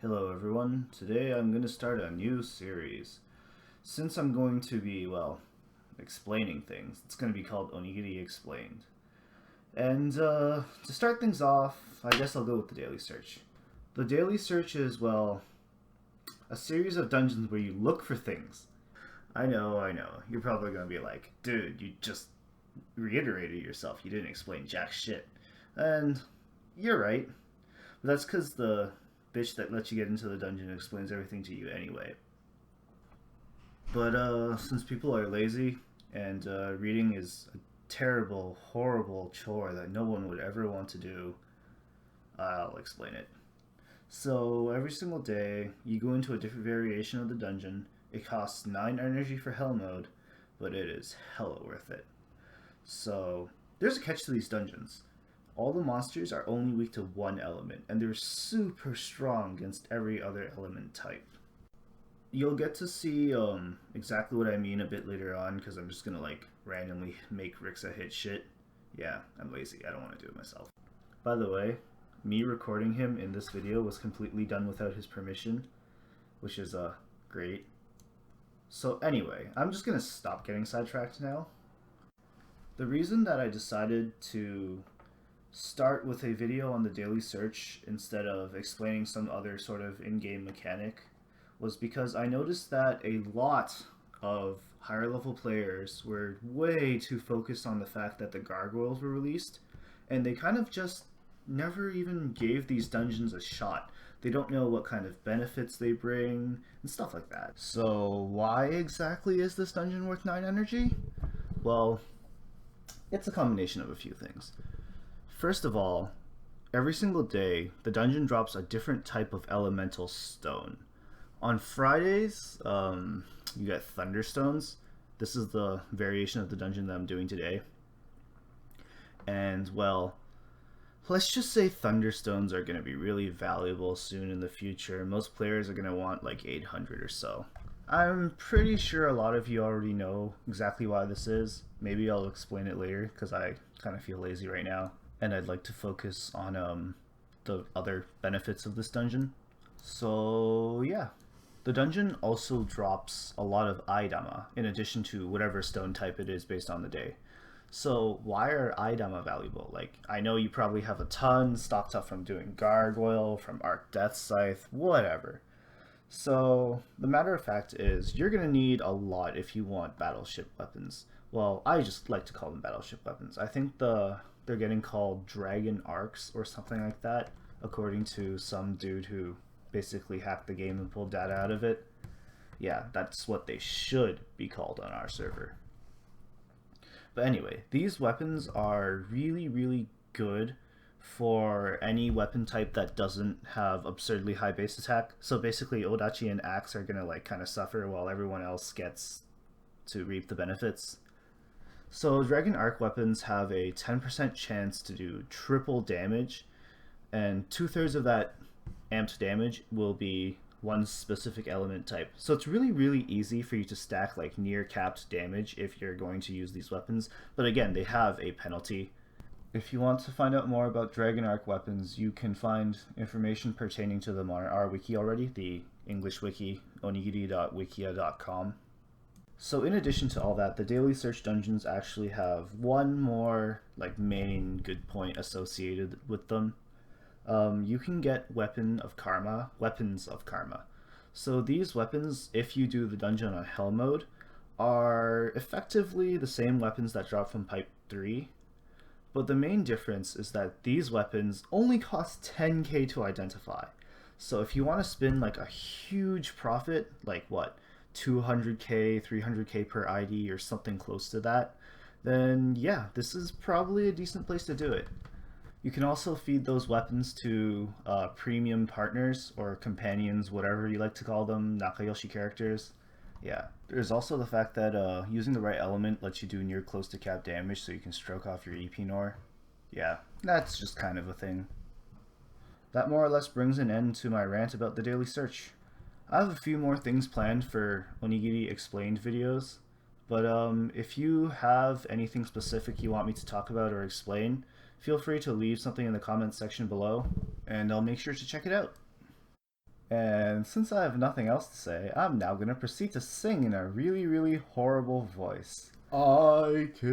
Hello everyone, today I'm going to start a new series. Since I'm going to be, explaining things, it's going to be called Onigiri Explained. And to start things off, I guess I'll go with the daily search. The daily search is, a series of dungeons where you look for things. I know, you're probably going to be like, dude, you just reiterated yourself, you didn't explain jack shit. And you're right, but that's because the bitch that lets you get into the dungeon explains everything to you anyway. But since people are lazy and reading is a terrible, horrible chore that no one would ever want to do, I'll explain it. So every single day, you go into a different variation of the dungeon. It costs 9 energy for hell mode, but it is hella worth it. So there's a catch to these dungeons. All the monsters are only weak to one element, and they're super strong against every other element type. You'll get to see exactly what I mean a bit later on, because I'm just gonna randomly make Rixa hit shit. Yeah, I'm lazy, I don't want to do it myself. By the way, me recording him in this video was completely done without his permission, which is great. So anyway, I'm just gonna stop getting sidetracked now. The reason that I decided to start with a video on the daily search instead of explaining some other sort of in-game mechanic was because I noticed that a lot of higher level players were way too focused on the fact that the gargoyles were released, and they kind of just never even gave these dungeons a shot. They don't know what kind of benefits they bring and stuff like that. So why exactly is this dungeon worth 9 energy? Well, it's a combination of a few things. First of all, every single day, the dungeon drops a different type of elemental stone. On Fridays, you get thunderstones. This is the variation of the dungeon that I'm doing today. And, let's just say thunderstones are going to be really valuable soon in the future. Most players are going to want 800 or so. I'm pretty sure a lot of you already know exactly why this is. Maybe I'll explain it later, because I kind of feel lazy right now. And I'd like to focus on the other benefits of this dungeon. So yeah, the dungeon also drops a lot of Aidama in addition to whatever stone type it is based on the day. So why are Aidama valuable? I know you probably have a ton stocked up from doing Gargoyle, from Arc Death Scythe, whatever. So the matter of fact is you're going to need a lot if you want battleship weapons. Well, I just like to call them battleship weapons. I think they're getting called dragon arcs or something like that, according to some dude who basically hacked the game and pulled data out of it. Yeah, that's what they should be called on our server. But anyway, these weapons are really, really good for any weapon type that doesn't have absurdly high base attack. So basically, Odachi and Axe are gonna kind of suffer while everyone else gets to reap the benefits. So Dragon Arc weapons have a 10% chance to do triple damage, and 2/3 of that amped damage will be one specific element type. So it's really, really easy for you to stack near capped damage if you're going to use these weapons, but again, they have a penalty. If you want to find out more about Dragon Arc weapons, you can find information pertaining to them on our wiki already, the English wiki, onigiri.wikia.com. So in addition to all that, the daily search dungeons actually have one more main good point associated with them. You can get weapons of karma. So these weapons, if you do the dungeon on hell mode, are effectively the same weapons that drop from Pipe 3. But the main difference is that these weapons only cost 10k to identify. So if you want to spin a huge profit, 200k, 300k per ID or something close to that, then yeah, this is probably a decent place to do it. You can also feed those weapons to premium partners or companions, whatever you like to call them, Nakayoshi characters. Yeah, there's also the fact that using the right element lets you do near close to cap damage so you can stroke off your EP Nor. Yeah, that's just kind of a thing. That more or less brings an end to my rant about the daily search. I have a few more things planned for Onigiri Explained videos, but if you have anything specific you want me to talk about or explain, feel free to leave something in the comments section below, and I'll make sure to check it out. And since I have nothing else to say, I'm now going to proceed to sing in a really, really horrible voice. I can